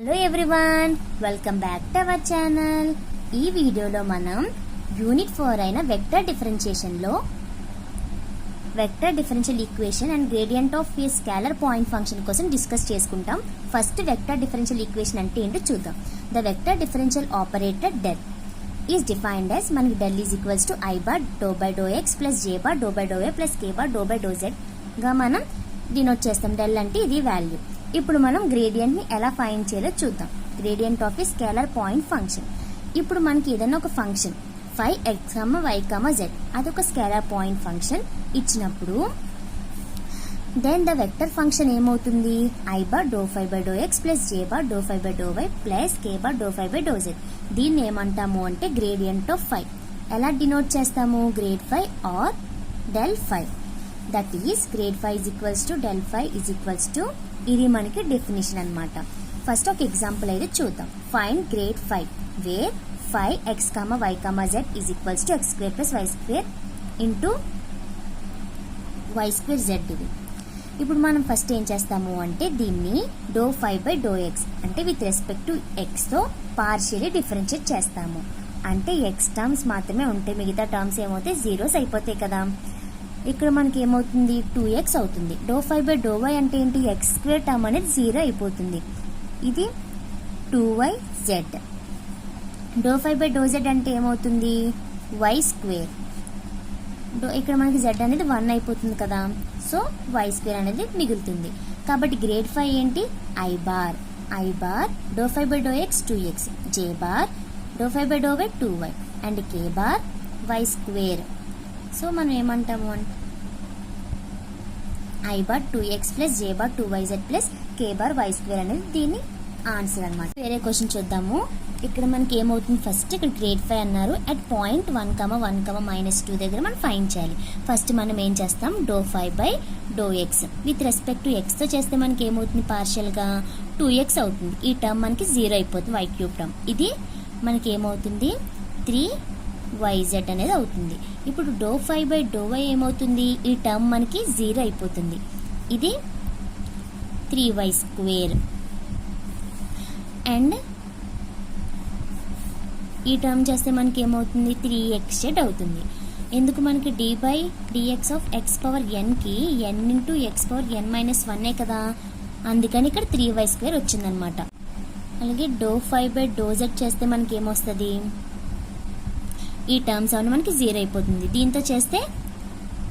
Hello everyone, welcome back to our channel. ఈ వీడియోలో మనం యూనిట్ 4 అయిన వెక్టర్ డిఫరెన్షియేషన్ లో vector differential equation and gradient of a scalar point function కోసం discuss చేసుకుంటాం. ఫస్ట్ వెక్టర్ డిఫరెన్షియల్ ఈక్వేషన్ అంటే ఏంటో చూద్దాం. The vector differential operator del is defined as మనకి del is equals to i bar do by do x plus J bar do by do y plus K bar do by do z గా మనం denote చేస్తాం. Del అంటే ఇది value. ఇప్పుడు మనం gradient ని ఎలా ఫైండ్ చేయాలో చూద్దాం. Gradient of a scalar point function. ఇప్పుడు మనకి ఏదైనా ఒక ఫంక్షన్ 5x, y, z అదొక స్కేలర్ పాయింట్ ఫంక్షన్ ఇచ్చినప్పుడు దెన్ ద వెక్టర్ ఫంక్షన్ ఏమవుతుంది? I bar doh phi by do x plus J bar doh phi by doh y plus K bar doh phi by do z. దీన్ని ఏమంటాము అంటే gradient of phi. ఎలా denote చేస్తాము? Grad phi or del phi. That is grad phi is equals to del phi is equals to, ఇది మనకి definition అన్నమాట. First ఒక example అయితే చూద్దాం. Find grad 5 where 5x, y, z is equals to x square plus y square into y square z. ఇది ఇప్పుడు మనం first ఏం చేస్తాము అంటే దీన్ని డో 5 బై డో ఎక్స్ అంటే విత్ రెస్పెక్ట్ టు ఎక్స్ తో పార్షియలీ డిఫరెన్షియేట్ చేస్తాము. అంటే ఎక్స్ టర్మ్స్ మాత్రమే ఉంటాయి, మిగతా టర్మ్స్ ఏమవుతాయి? జీరోస్ అయిపోతాయి కదా. ఇక్కడ మనకి ఏమవుతుంది? 2x అవుతుంది. డో 5 బై డో వై అంటే ఏంటి? ఎక్స్ స్క్వేర్ టర్మ్ అనేది 0 అయిపోతుంది. ఇది 2yz. Do 5 by do z అంటే ఏమవుతుంది? y square. ఇక్కడ మనకి z అనేది 1 అయిపోతుంది కదా, సో y స్క్వేర్ అనేది మిగులుతుంది. కాబట్టి గ్రేడ్ 5 ఏంటి? I bar doh 5 by do x 2x, j bar doh 5 by doh y 2y and k bar y square. So మనం ఏమంటాము అంటే I bar 2x plus J bar 2yz plus K bar y square అనేది దీని answer అన్నమాట. వేరే question చూద్దాము. ఇక్కడ మనకి ఏమవుతుంది? ఫస్ట్ ఇక్కడ గ్రేడ్ 5 అన్నారు. అట్ పాయింట్ 1,1,-2 దగ్గర మనం ఫైండ్ చేయాలి. ఫస్ట్ మనం ఏం చేస్తాం? Doh 5 by do x with respect to x తో చేస్తే మనకి ఏమవుతుంది? పార్షియల్ గా 2x అవుతుంది. ఈ టర్మ్ మనకి 0 అయిపోతుంది, y క్యూబ్ టర్మ్. ఇది మనకి ఏమవుతుంది? 3yz అనేది అవుతుంది. ఇప్పుడు డో 5 బై డో వై ఏమవుతుంది? ఈ టర్మ్ మనకి 0 అయిపోతుంది. ఇది 3y స్క్వేర్ అండ్ ఈ టర్మ్ చేస్తే మనకి ఏమవుతుంది? 3xz అవుతుంది. ఎందుకు? మనకి d by dx of x power n కి n into x power n minus 1 కదా, అందుకని ఇక్కడ 3y స్క్వేర్ వచ్చిందనమాట. అలాగే డో 5 బై డో z చేస్తే మనకి ఏమొస్తుంది? ఈ టర్మ్స్ అన్నీ మనకి 0 అయిపోతుంది. దీంతో చేస్తే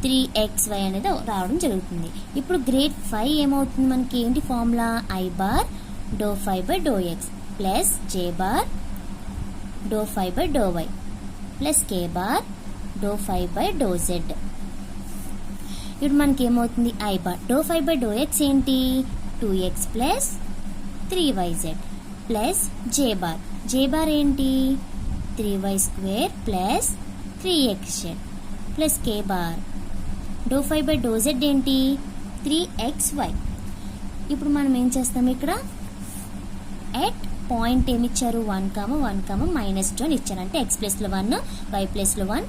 3xy అనేది రావడం జరుగుతుంది. ఇప్పుడు గ్రేడ్ 5 ఏమవుతుంది? మనకి ఏంటి formula? I bar doh 5 by do x plus J bar doh 5 by doh y plus K bar doh 5 by do z. ఇప్పుడు మనకి ఏమవుతుంది? I bar doh 5 by do x ఏంటి? 2x ప్లస్ 3yz ప్లస్ జే bar ఏంటి? 3y square plus 3xz plus K bar. Doh 5 by do z ఏంటి? 3xy. ఇప్పుడు మనం ఏం చేస్తాం? ఇక్కడ ఎట్ పాయింట్ ఏమిచ్చారు? 1,1,-2 అని ఇచ్చారు. అంటే x ప్లేస్ లో 1, y ప్లేస్ లో 1,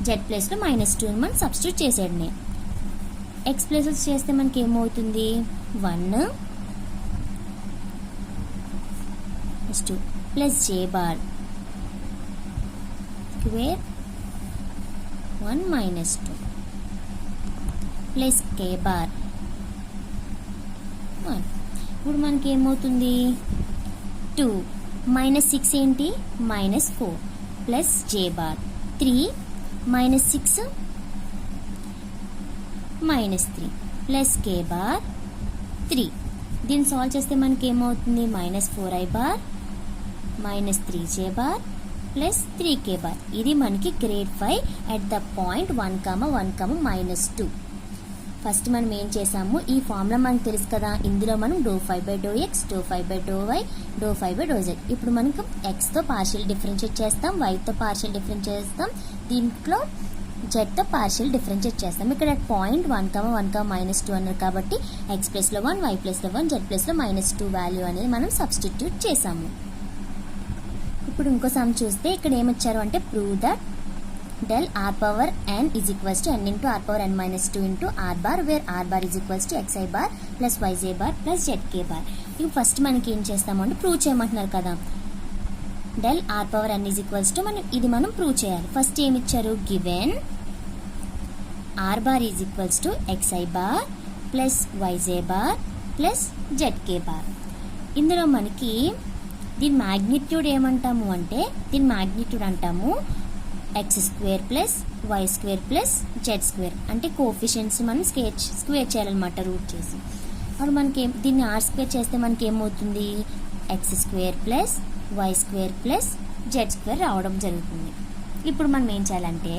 z ప్లేస్ లో -2 మనం సబ్స్టిట్యూట్ చేసేయండి. x ప్లేస్ చేస్తే మనకి ఏమవుతుంది? 1 2 ప్లస్ జే బార్ స్క్వేర్ 1 -2 ప్లస్ కే బార్ 1. ఇప్పుడు మనకి ఏమవుతుంది? 2 -6 ఏంటి? -4 ప్లస్ జే బార్ 3 -6 -3 ప్లస్ కే బార్ 3. దీన్ని సాల్వ్ చేస్తే మనకి ఏమవుతుంది? -4i bar -3j bar plus 3k bar. ఇది మనకి grade 5 at the point 1,1,-2. First మనం ఏం చేసాము? ఈ ఫార్ములా మనకు తెలుసు కదా, ఇందులో మనం doh 5 by do x, doh 5 by doh y, doh 5 by do z. ఇప్పుడు మనకు ఎక్స్ తో పార్షియల్ డిఫరెన్షియేట్ చేస్తాం, వై తో పార్షియల్ డిఫరెన్షియేట్ చేస్తాం, దీంట్లో జెడ్ తో పార్షియల్ డిఫరెన్షియేట్ చేస్తాం. ఇక్కడ పాయింట్ 1,1,-2 అన్నారు కాబట్టి ఎక్స్ ప్లేస్ లో 1, వై ప్లేస్ లో 1, జెడ్ ప్లేస్ లో -2 వాల్యూ అనేది మనం సబ్స్టిట్యూట్ చేసాము. ఇప్పుడు ఇంకో సమ్ చూస్తే ఇక్కడ ఏమిచ్చారు అంటే prove that del r power n is equals to n into r power n minus 2 into r bar, where r bar is equals to xi bar plus yj bar plus zk bar. ఇప్పుడు first మనకి ఏం చేస్తామంటే prove చేయమంటున్నారు కదా, del r power n is equals to మనం prove చేయాలి. First ఏమి ఇచ్చారు, given r bar is equals to xi bar plus yj bar plus zk bar. ఇందులో మనకి దీని మ్యాగ్నిట్యూడ్ ఏమంటాము అంటే, దీని మ్యాగ్నిట్యూడ్ అంటాము x² plus y² plus z². అంటే కోఎఫిషియెంట్స్ మనం స్క్వేర్ చేయాలన్నమాట రూట్ చేసి. అప్పుడు మనకి దీన్ని r² చేస్తే మనకి ఏమవుతుంది, x² plus y² plus z² రావడం జరుగుతుంది. ఇప్పుడు మనం ఏం చేయాలంటే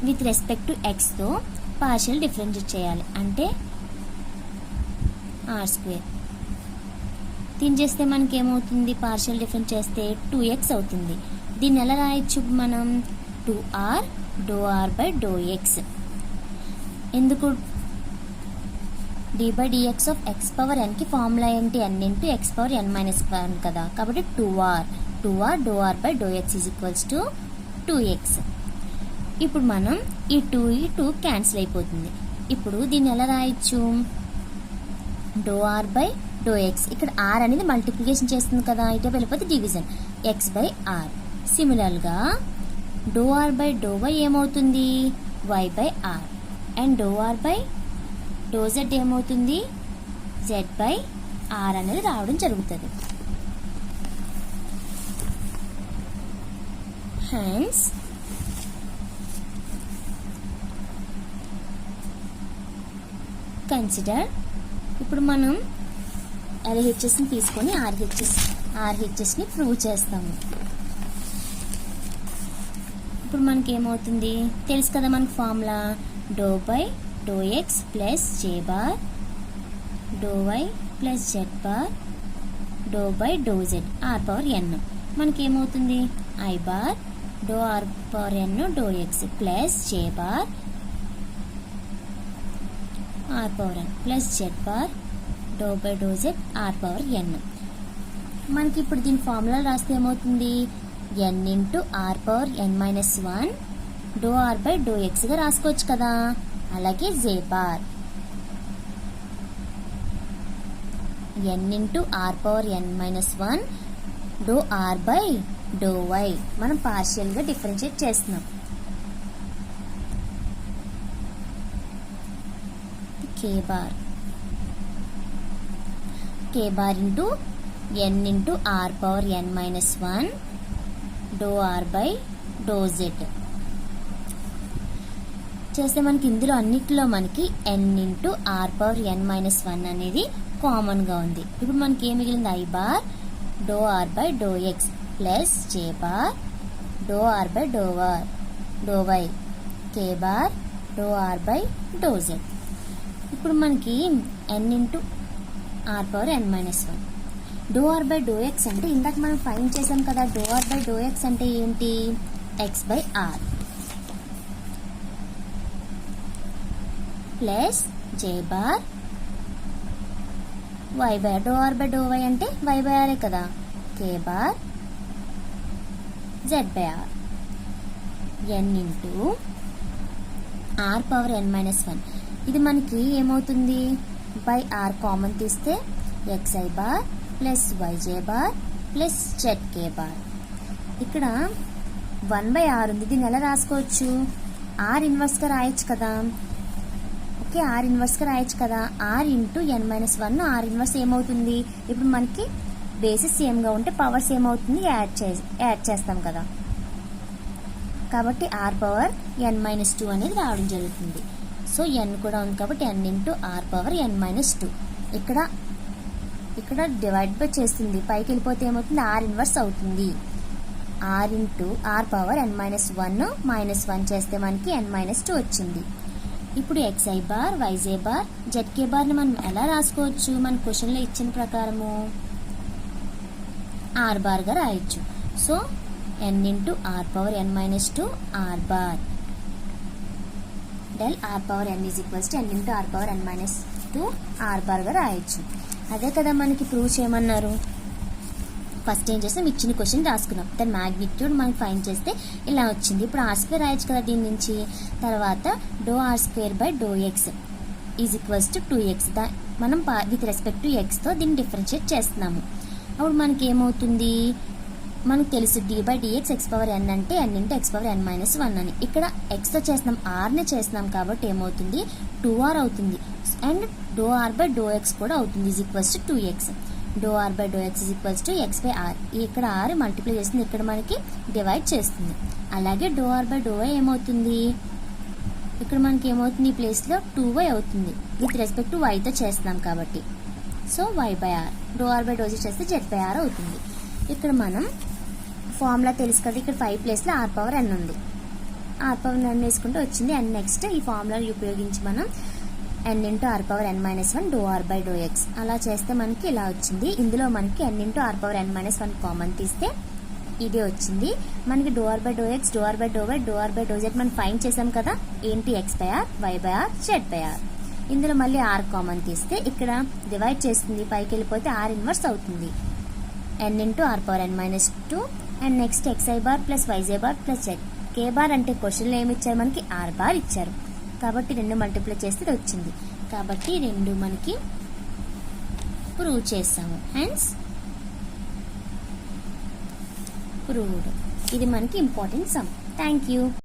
విత్ రెస్పెక్ట్ టు ఎక్స్తో పార్షియల్ డిఫరెన్షియేట్ చేయాలి. అంటే r². దీన్ని చేస్తే మనకి ఏమవుతుంది, పార్షియల్ డిఫరెన్స్ చేస్తే 2x అవుతుంది. దీన్ని ఎలా రాయొచ్చు మనం, 2r ∂r బై ∂x. ఎందుకు, d/dx of x power n కి ఫార్ములా ఏంటి, n into x power n minus 1 కదా. కాబట్టి 2r ∂r by ∂x is equals to 2x. ఇప్పుడు మనం ఈ 2 క్యాన్సిల్ అయిపోతుంది. ఇప్పుడు దీన్ని ఎలా రాయొచ్చు, ∂r బై ∂x. ఇక్కడ r అనేది మల్టిప్లికేషన్ చేస్తుంది కదా, ఇటే వెళ్ళిపోతే డివిజన్, x బై r. సిమిలర్గా ∂r బై ∂y ఏమవుతుంది, y by r. And ∂r by ∂z ఏమవుతుంది, z బై r అనేది రావడం జరుగుతుంది. Hence consider. ఇప్పుడు మనం LHSని తీసుకొని RHSని ప్రూవ్ చేస్తాము. ఇప్పుడు మనకి ఏమవుతుంది తెలుసు కదా, మనకి formula ∂x plus j bar ∂y plus z bar ∂z r power n. మనకి ఏమవుతుంది i bar ∂r power n ∂x plus j bar r power n plus z bar ∂z r power n. మనకి ఇప్పుడు దీని formula రాస్తే ఏమవుతుంది, n into r power n minus 1 ∂r by ∂x గా రాసుకోవచ్చు కదా. అలాగే j bar n into r power n minus 1 ∂r by ∂y మనం పార్షియల్గా డిఫరెన్షియేట్ చేస్తున్నాం. k bar into n into r power n minus 1 ∂r by ∂z చేస్తే మనకి ఇందులో అన్నిటిలో మనకి n into r power n minus 1 అనేది కామన్గా ఉంది. ఇప్పుడు మనకి ఏం మిగిలింది, i bar ∂r by ∂x plus j bar ∂r by ∂y k bar ∂r by ∂z. ఇప్పుడు మనకి n into r power n minus 1 ∂r by ∂x అంటే ఇందాక మనం ఫైండ్ చేసాం కదా, ∂r బై ∂x అంటే ఏంటి, x by r plus j bar y by ∂r by ∂y అంటే y బై r కదా, k bar z by r n into r power n minus 1. ఇది మనకి ఏమవుతుంది, బై r కామన్ తీస్తే xi bar plus yj bar plus zk bar. ఇక్కడ 1/r ఉంది, దీన్ని ఎలా రాసుకోవచ్చు, r ఇన్వర్స్గా రాయొచ్చు కదా. ఓకే, r ఇన్వర్స్గా రాయొచ్చు కదా. r into n minus 1 r inverse ఏమవుతుంది, ఇప్పుడు మనకి బేసిస్ సేమ్గా ఉంటే పవర్స్ ఏమవుతుంది, యాడ్ చేస్తాం కదా. కాబట్టి r పవర్ n మైనస్ 2 అనేది రావడం జరుగుతుంది. సో n కూడా ఉంది కాబట్టి n into r power n minus 2. ఇక్కడ డివైడ్ బై చేస్తుంది, పైకి వెళ్ళిపోతే ఏమవుతుంది, r ఇన్వర్స్ అవుతుంది. r into r power n minus 1 minus 1 చేస్తే మనకి n మైనస్ 2 వచ్చింది. ఇప్పుడు xi bar yj bar zk బార్ని మనం ఎలా రాసుకోవచ్చు, మన క్వశ్చన్లో ఇచ్చిన ప్రకారము r బార్గా రాయొచ్చు. So n into r power n minus 2 r bar del r power n is equals to n into r power n minus 2 r బార్గా రాయొచ్చు. అదే కదా మనకి ప్రూవ్ చేయమన్నారు. ఫస్ట్ ఏం చేస్తాం, ఇచ్చిన క్వశ్చన్ రాసుకున్నాం, దాని మ్యాగ్నిట్యూడ్ మనకి ఫైండ్ చేస్తే ఇలా వచ్చింది. ఇప్పుడు r² రాయొచ్చు కదా దీని నుంచి. తర్వాత ∂r² by ∂x is equals to 2x. మనం విత్ రెస్పెక్ట్ టు ఎక్స్తో దీన్ని డిఫరెన్షియేట్ చేస్తున్నాము. అప్పుడు మనకి ఏమవుతుంది, మనకు తెలుసు d/dx x పవర్ n అంటే n into x power n minus 1 అని. ఇక్కడ xతో చేస్తున్నాం, rనే చేస్తున్నాం కాబట్టి ఏమవుతుంది 2r అవుతుంది. అండ్ ∂r/∂x కూడా అవుతుంది is equals to 2x. ∂r/∂x is equals to x/r. ఇక్కడ r మల్టిప్లై చేస్తుంది, ఇక్కడ మనకి డివైడ్ చేస్తుంది. అలాగే ∂r/∂y ఏమవుతుంది, ఇక్కడ మనకి ఏమవుతుంది ఈ ప్లేస్లో 2y అవుతుంది విత్ రెస్పెక్ట్ టు yతో చేస్తున్నాం కాబట్టి. So y/r. ∂r/∂z చేస్తే z/r అవుతుంది. ఇక్కడ మనం ఫార్ములా తెలుసు కదా, ఇక్కడ 5 ప్లేస్లో r/n ఉంది. r/n వేసుకుంటే వచ్చింది. అండ్ నెక్స్ట్ ఈ ఫార్ములాని ఉపయోగించి మనం n into r/n minus 1 ∂r/∂x అలా చేస్తే మనకి ఇలా వచ్చింది. ఇందులో మనకి n into r/n minus 1 common తీస్తే ఇదే వచ్చింది. మనకి ∂r/∂x, ∂r/∂y, ∂r/∂z మనం ఫైండ్ చేసాం కదా, ఏంటి x/r, y/r, z/r. ఇందులో మళ్ళీ r కామన్ తీస్తే ఇక్కడ డివైడ్ చేస్తుంది, పైకి వెళ్ళిపోతే r ఇన్వర్స్ అవుతుంది. n into r/n minus 2 and next xi bar plus yj bar plus z. k bar అంటే క్వశ్చన్లో ఏమి ఇచ్చారు, మనకి r బార్ ఇచ్చారు కాబట్టి 2 మల్టిప్లై చేస్తే ఇది వచ్చింది. కాబట్టి 2 మనకి ప్రూవ్ చేసాము. Hence proved. ఇది మనకి ఇంపార్టెంట్ సమ్. Thank you.